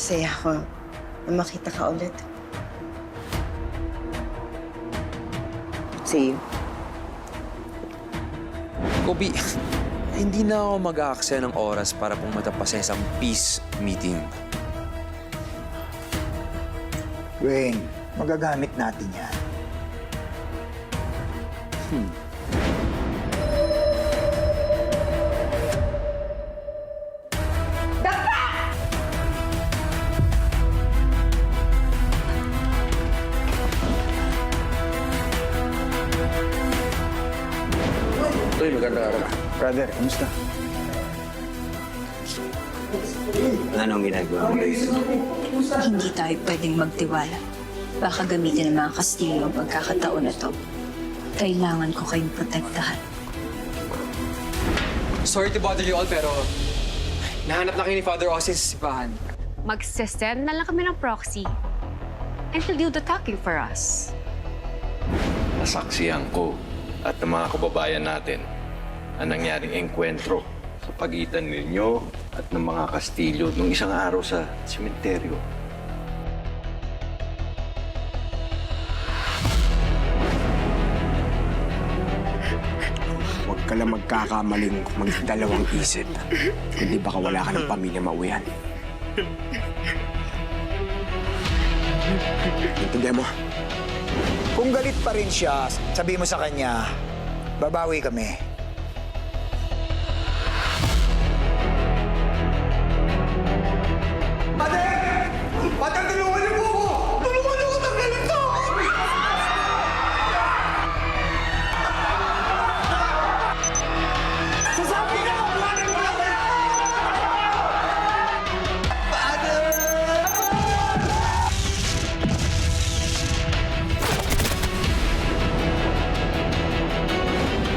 Masaya ako na makita ka ulit. See you. Kobe, hindi na ako mag-aaksaya ng oras para pumunta pa sa isang peace meeting. Dwayne, magagamit natin yan. Uy, maganda ka ba? Brother, kumusta? Anong ginagawa mo rito? Hindi tayo pwedeng magtiwala. Baka gamitin ng mga Kastilyo ang pagkakataon na to. Kailangan ko kayong protektahan. Sorry to bother you all, pero nahanap na kayo ni Father Austin sa simbahan. Magsisend na lang kami ng proxy and he'll do the talking for us. Nasaksihan ko at ng mga kababayan natin ang nangyaring engkwentro sa pagitan ninyo at ng mga Kastilyo nung isang araw sa sementeryo. Huwag ka lang magkakamaling magdalawang isip. Kundi baka wala ka ng pamilya mauwihan. Intindihan mo? Kung galit pa rin siya, sabi mo sa kanya, babawi kami.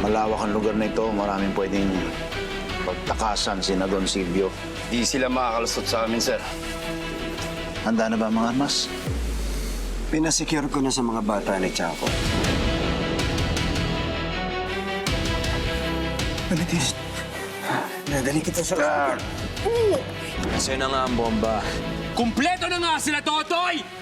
Malawak ang lugar na ito. Maraming pwedeng pagtakasan si Don Silvio. Di sila makakalusot sa amin, sir. Handa na ba ang mga armas? Pinasecure ko na sa mga bata ni Chaco. Amethyst, nadali kita sa lugar. Kasi na nga ang bomba. Kumpleto na nga sila, Totoy!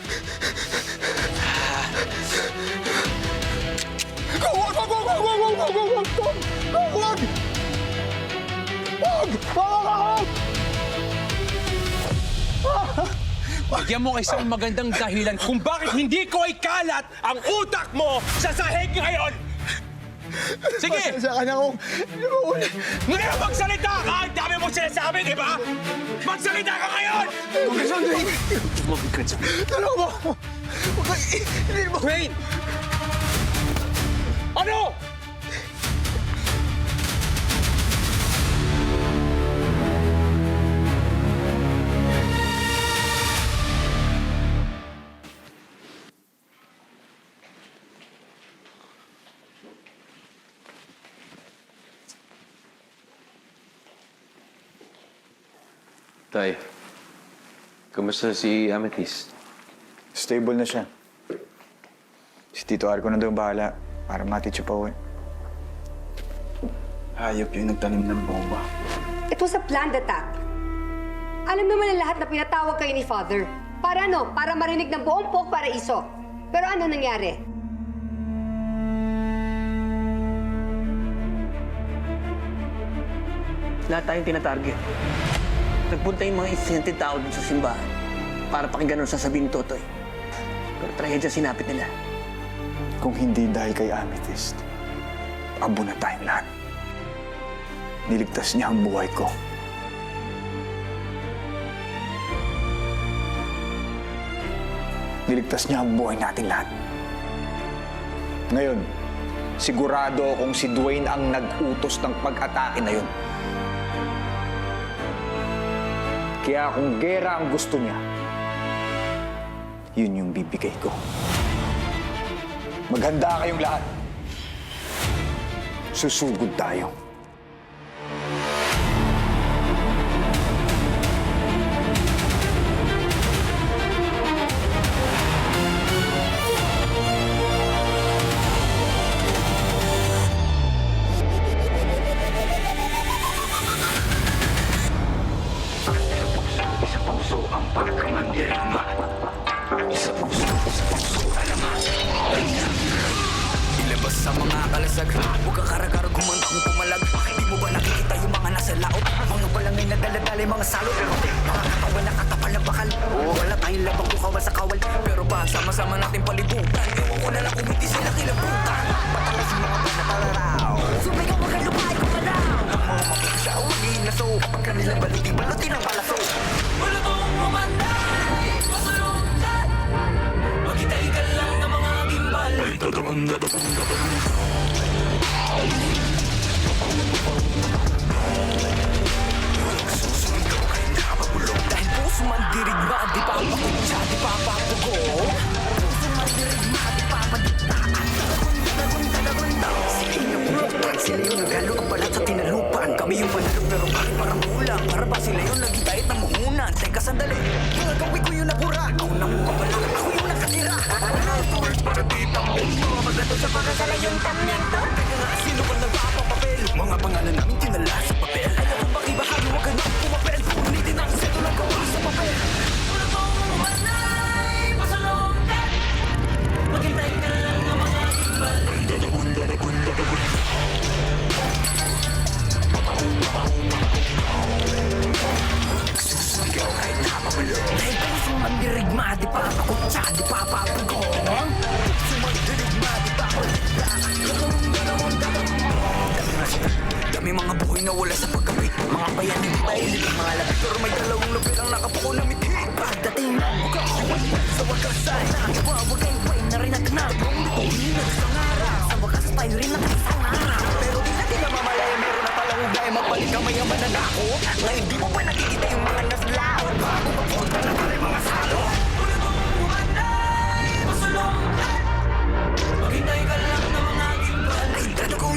Bigyan mo isang magandang dahilan kung bakit hindi ko ikalat ang utak mo sa sahig ngayon! Sige! Sa kanya kong... Ngayon magsalita ka! Ang dami mo sinasabi, di ba? Magsalita ka ngayon! Tulungan mo ako! Hindi mo... Wayne! Ano? Tay, kamusta si Amethyst? Stable na siya. Si Tito Arco na daw bahala para matid siya pa uwi. Hayop yung nagtanim ng bomba. It was a planned attack. Alam naman ang lahat na pinatawag kayo ni Father. Para ano? Para marinig ng buong Pok para iso. Pero ano nangyari? Lahat tayong tinatarget. Nagpunta yung mga innocent tao dun sa simbahan para pakinggan ang sasabihin ni Totoy. Pero trahedya sinapit nila. Kung hindi dahil kay Amethyst, abo na tayong lahat. Niligtas niya ang buhay ko. Niligtas niya ang buhay natin lahat. Ngayon, sigurado akong si Dwayne ang nag-utos ng pag-atake na yun. Kaya kung gera ang gusto niya, yun yung bibigay ko. Maghanda kayong lahat. Susugod tayo. Sa puso ang pagkaman. lumabas sa mga kalasag. Huwag kang karagarag kumanda kung pumalag. Di mo ba nakikita yung mga nasa laot? Mga balangay na daladala yung mga salot. Mga katawan na katapal na bakal. Wala tayong labang kukawal sa kawal. Pero pag sama-sama natin palibutan, ewan ko na lang kung hindi sila kilabutan. Patalas yung mga panatalaraw. Sumigaw magkalupay ko ka daw. Ang mga mapagsa o magiging naso. Pag kanilang baliting balutin ang palaso. Wala kong mamanday, masalundan. Maghintay ka lang ng mga gimbal. Susunod kayo na mabulong. Dahil puso man dirigma, di pa pakutsa, di pa papugo. Puso man dirigma, di pa padiktaan. Talagun. Sila yung bulokan, sila yung nagalo ko balat sa tinalupan. Kami yung panalo pero bakit parang kulang? Para ba sila yung nagitahit ng muhunan? Teka sandali, mga gawin ko yung nabura. Ako na mawala, ako yung nakatira. Tuwag para dito ang mundo. Maglato sa pagkasala yung tamyento. Teka nga, sino ba nagpapapapel? Mga pangalan namin tinala sa papel. Ayaw kong pakibahagi, huwag ka na pumapel. Punitin ang seto ng gawa sa papel. Wala kong umanay, masalungkat. Maghintay ka lang ng mga imbal. Susuligaw kahit napabulo. Dahil puso man dirigma, di pa pakutsa, di pa papugo. Puso man dirigma, di pa pakutsa. Dami mga buhay na wala sa pagkapit. Mga bayan hindi mahilig ang mga lapit. Pero may dalawang lupit ang nakapuko na miti. Pagdating ng buka, sa wakas ay nakawawagay-way na rin natin na. Kung hindi nagsangara, sa wakas tayo rin nakasangara. Pero di natin namamalaya, meron na palang ugay. Magpalit ka mayaman na nako. Ngayon di mo pa nakikita yung mga naslaot. Bago magpunta na pala yung mga salo. Wala kong umanay, masalungkat. Maghintay ka lang ng mga gimbal. Ay, tatagong.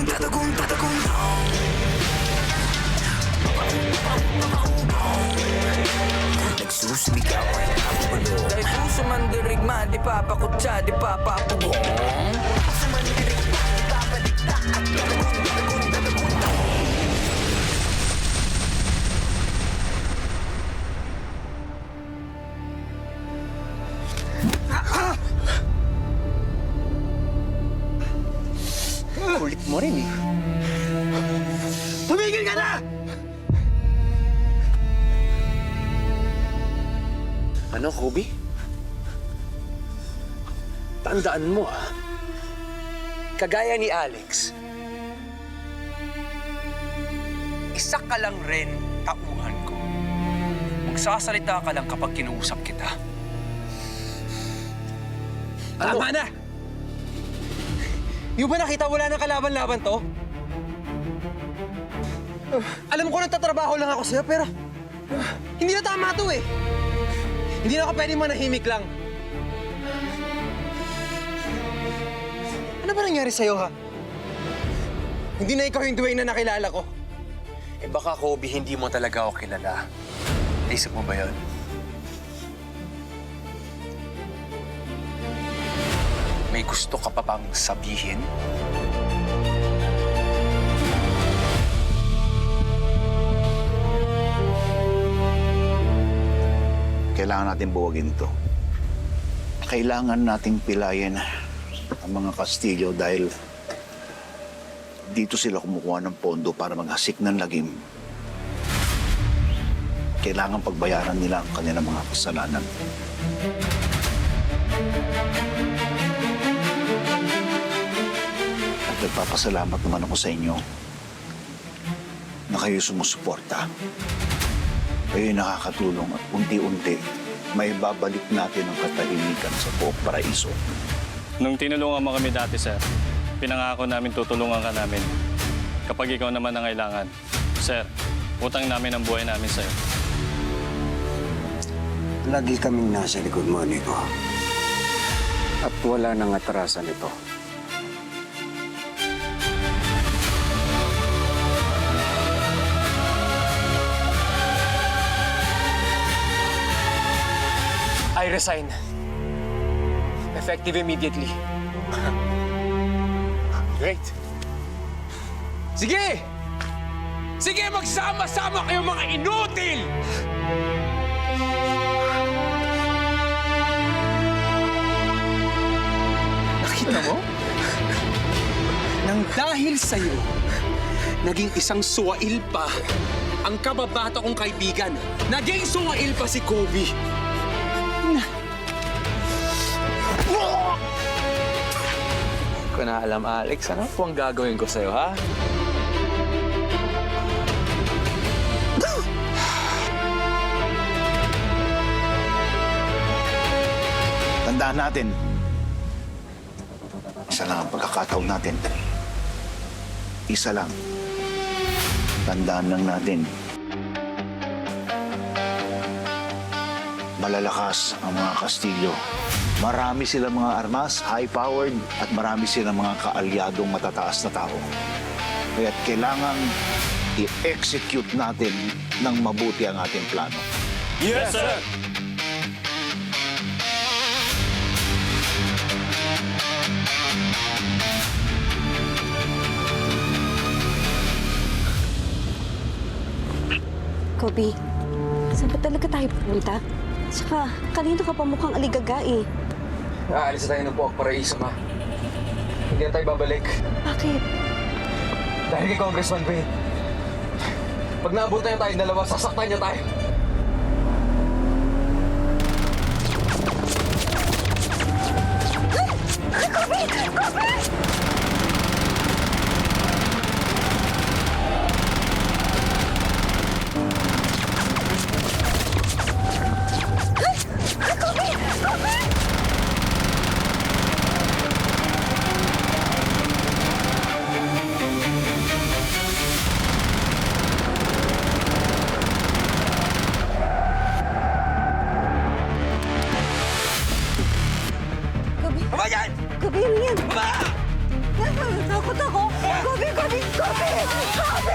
Nagsusumigaw ay nakapulo. Dahil puso man dirigma, di pa pakutsa, di pa papugong. Puso man dirigma, di pa palikta. At tatagong. Kulit mo rin eh. Tumigil ka na! Ano, Kobe? Tandaan mo, kagaya ni Alex, isa ka lang rin tauhan ko. Magsasalita ka lang kapag kinuusap kita. Tama na! Yung ba nakita wala nang kalaban-laban to? Alam ko nagtatrabaho lang ako sa'yo, pero hindi na tama to eh. Hindi na ako pwedeng manahimik lang. Ano ba nangyari sa'yo, ha? Hindi na ikaw yung Dwayne na nakilala ko. Eh baka, Kobe, hindi mo talaga ako kilala. Naisip mo ba yun? May gusto ka pa bang sabihin? Kailangan natin buwagin to. Kailangan nating pilayin ang mga Kastilyo dahil dito sila kumukuha ng pondo para maghasik ng lagim. Kailangan pagbayaran nila ang kanilang mga kasalanan. At nagpapasalamat naman ako sa inyo na kayo sumusuporta. Kayo'y nakakatulong at unti-unti may babalik natin ang katahimikan sa buong paraiso. Nung tinulungan mo kami dati, sir, pinangako namin tutulungan ka namin. Kapag ikaw naman ang kailangan, sir, utang namin ang buhay namin sa'yo. Lagi kaming nasa likod mo, Nico. At wala nang atrasan ito. I resign. Effective immediately. Great. Sige! Sige, magsama-sama kayo mga inutil! Nakita mo? Nang dahil sa'yo, naging isang suwail pa ang kababata kong kaibigan. Naging suwail pa si Kobe. Hindi ko na alam, Alex. Ano po ang gagawin ko sa'yo, ha? Tandaan natin, isa lang ang pagkakataon natin. Isa lang. Tandaan lang natin. Malalakas ang mga Kastilyo. Marami silang mga armas, high-powered, at marami silang mga kaalyadong matataas na tao. Kaya't kailangan i-execute natin ng mabuti ang ating plano. Yes, sir! Kobe, saan ba talaga tayo pupunta? Saka, kanino ka pa mukhang aligaga eh? Aalis tayo ng Buwak Paraiso, ma. Hindi na tayo babalik. Bakit? Dahil kay Congressman Wade. Pag naabot tayo tayong dalawa, sasaktan niya tayo. Kobe, ano yan? Takot ako! Kobe! Kobe! Kobe! Kobe!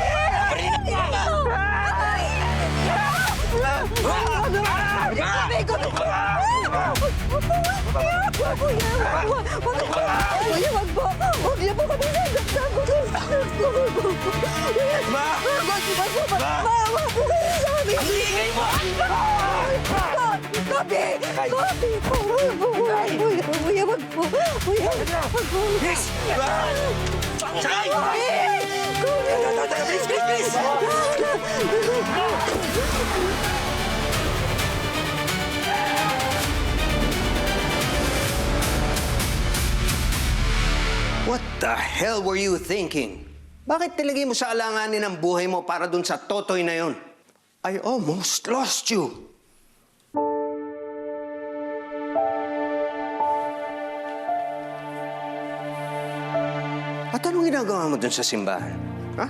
What the hell were you thinking? Bakit nilagay mo sa alanganin ang buhay mo para dun sa totoy na yon? I almost lost you. At anong ginagawa mo dun sa simbahan? Ha?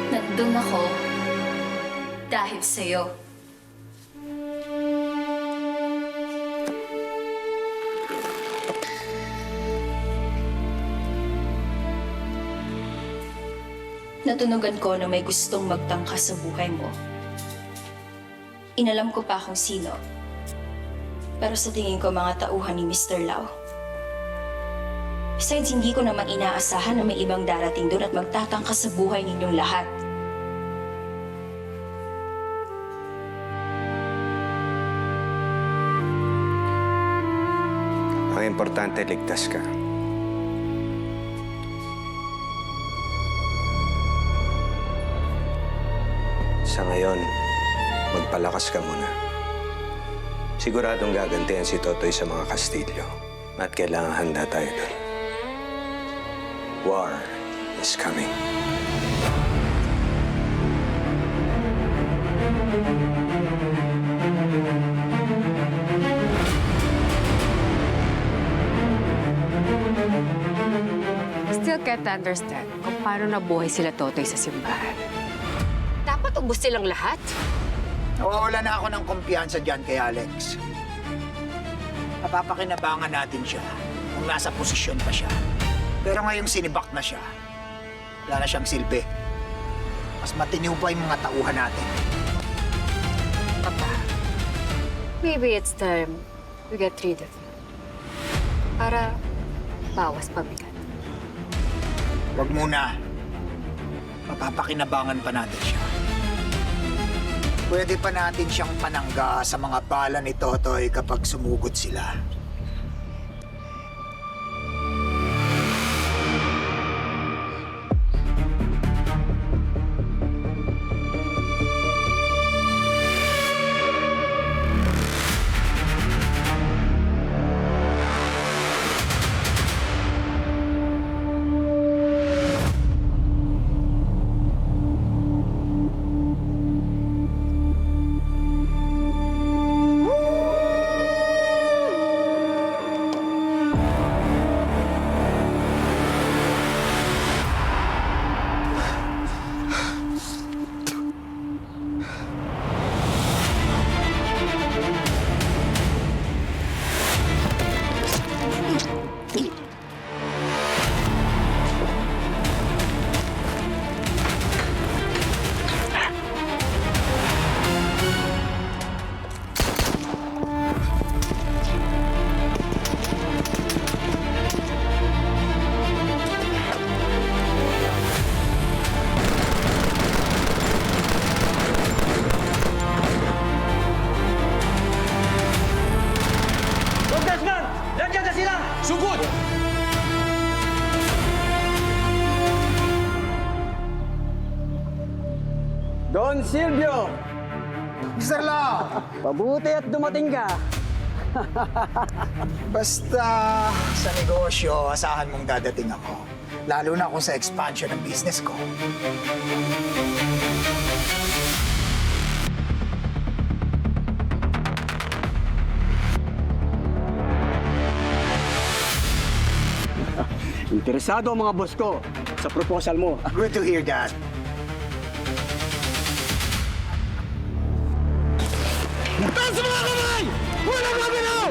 Nandun ako dahil sa'yo. Natunugan ko na may gustong magtangkas sa buhay mo. Inalam ko pa kung sino. Pero sa tingin ko mga tauhan ni Mr. Lau. Besides, hindi ko naman inaasahan na may ibang darating doon at magtatangkas sa buhay ninyong lahat. Ang importante, ligtas ka. Sa ngayon, magpalakas ka muna. Siguradong gagantihan si Totoy sa mga Kastilyo. At kailangan handa tayo doon. War is coming. Still can't understand kung paano nabuhay sila Totoy sa simbahan. Dapat ubos silang lahat. Nawawala na ako ng kumpiyansa dyan kay Alex. Napapakinabangan natin siya kung nasa posisyon pa siya. Pero ngayong sinibak na siya, wala na siyang silbi. Mas matiniw pa yung mga tauhan natin. Papa, maybe it's time we get rid of him. Para bawas pabigat. Huwag muna. Mapapakinabangan pa natin siya. Pwede pa natin siyang panangga sa mga bala ni Totoy kapag sumugod sila. Sugod! Don Silvio! Mr. Lau! Pabuti at dumating ka. Basta sa negosyo, asahan mong dadating ako. Lalo na kung sa expansion ng business ko. Interesado ang mga boss ko sa proposal mo. Good to hear that. Taas sa mga kamay! Wala magalaw!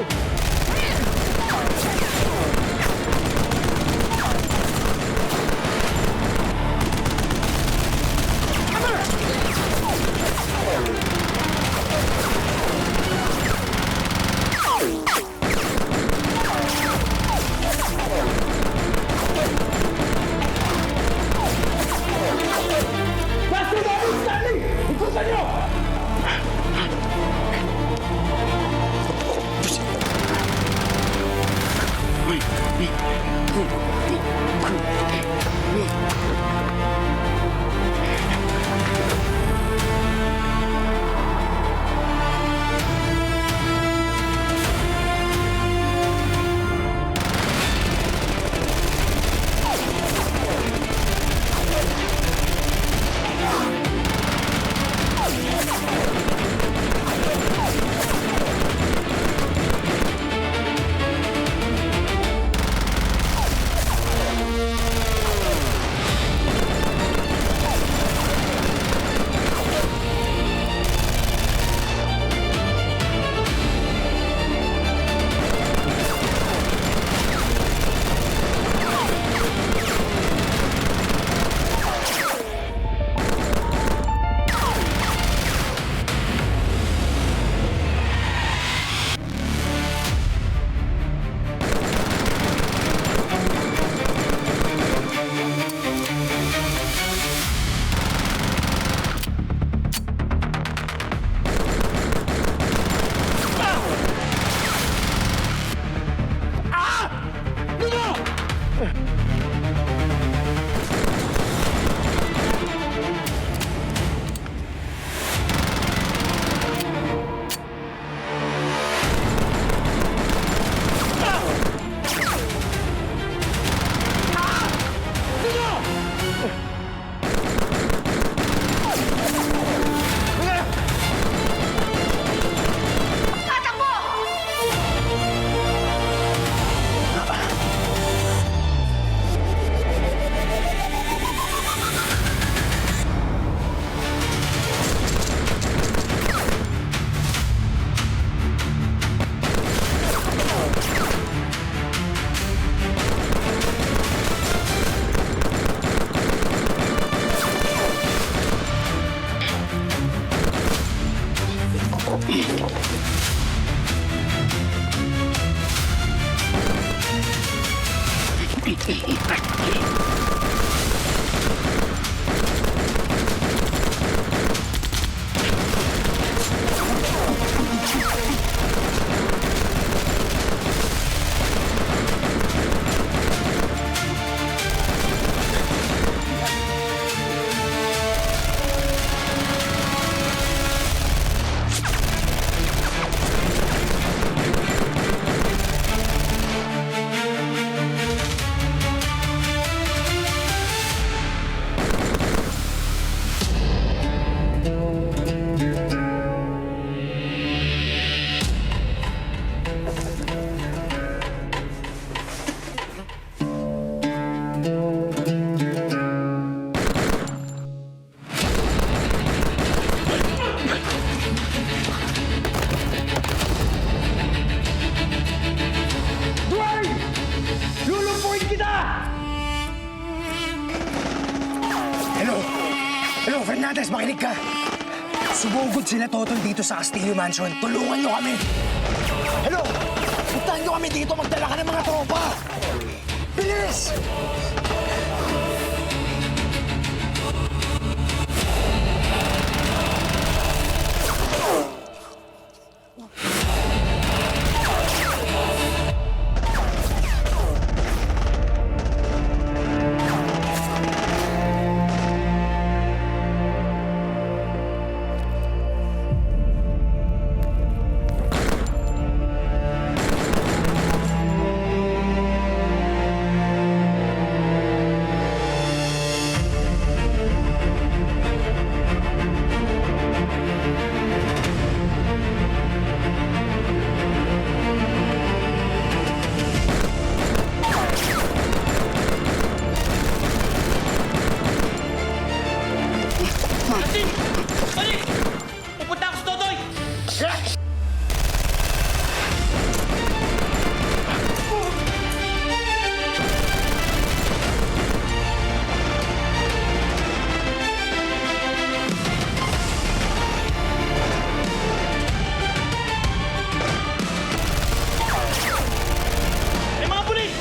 Fernandez, makinig ka! Sumugod sila Totoy dito sa Castillo Mansion. Tulungan nyo kami! Hello! Puntahan nyo kami dito, magdala ka ng mga tropa! Bilis! Pupunta ako sa Totoy! May mga pulis!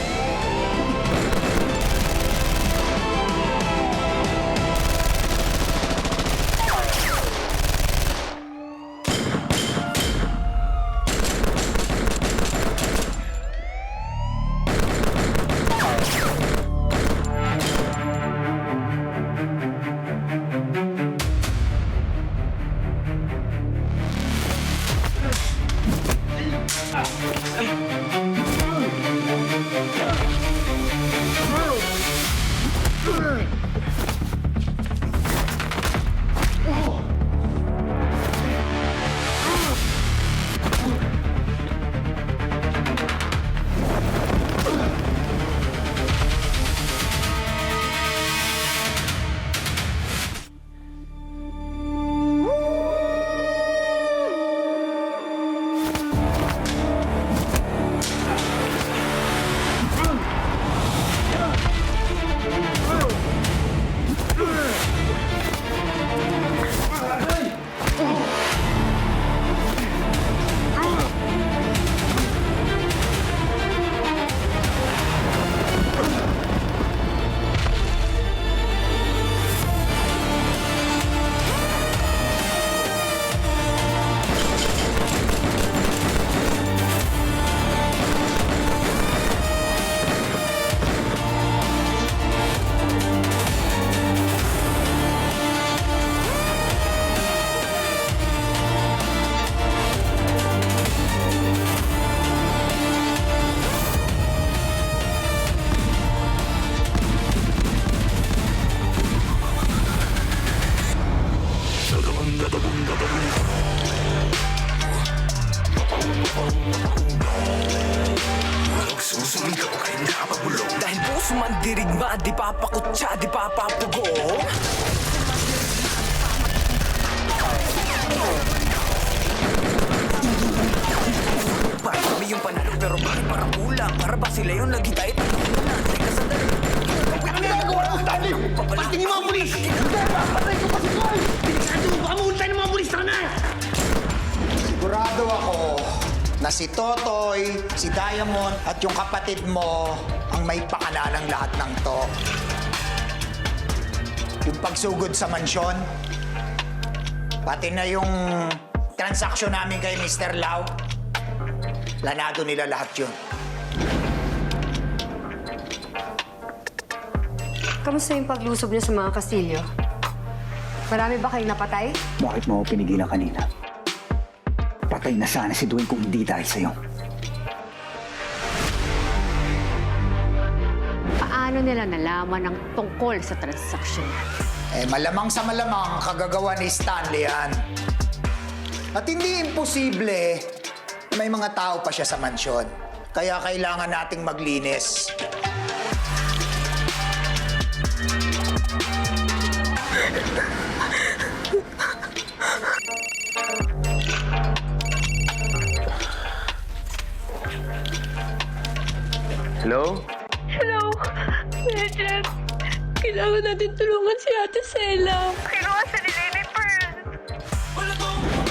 Dahil puso man dirigma, di papakutsa, di papapugong. Para kami yung panalo, pero bakit parang kulang? Para ba sila yung lagi tayo talunan? Teka sandali. Ano ginagawa mo, Stanley? Patingin mo ang pulis! Hindi! Papatay ko pa si Paul! Bilisado mo! Baka mahultay ng mga pulis! Tara na! Sigurado ako na si Totoy, si Diamond at yung kapatid mo ang may pakalalang lahat ng to. Yung pagsugod sa mansyon, pati na yung transaksyon namin kay Mr. Lau, planado nila lahat yun. Kamusta yung paglusob niyo sa mga Castillo? Marami ba kayong napatay? Bakit mo ako pinigilan kanina? Patay na sana si Dwayne kung hindi dahil sa'yo. Paano nila nalaman ang tungkol sa transaksyon? Malamang sa malamang kagagawa ni Stanley yan. At hindi imposible na may mga tao pa siya sa mansyon. Kaya kailangan nating maglinis. Hello? Hello, Medjet. Kailangan natin tulungan si Ate Sela. Kinuha sa nila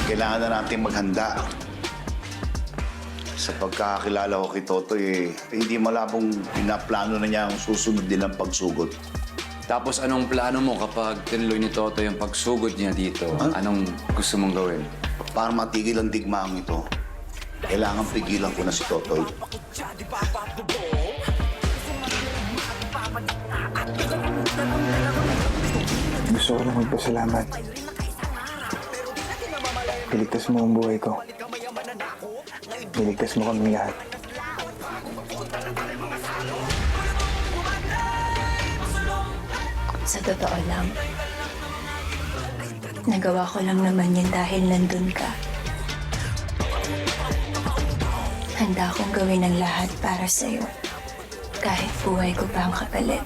Kailangan na natin maghanda. Sa pagkakakilala ko kay Totoy, hindi malabong pinaplano na niya ang susunod din ang pagsugod. Tapos anong plano mo kapag tinuloy ni Toto yung pagsugod niya dito? Anong gusto mong gawin? Para matigil ang digmaang ito, kailangan pigilan ko na si Totoy. Gusto ko lang magpasalamat. Niligtas mo ang buhay ko. Niligtas mo kami lahat. Sa totoo lang, nagawa ko lang naman yan dahil nandun ka. Handa akong gawin ang lahat para sa'yo, kahit buhay ko pa ang kapalit.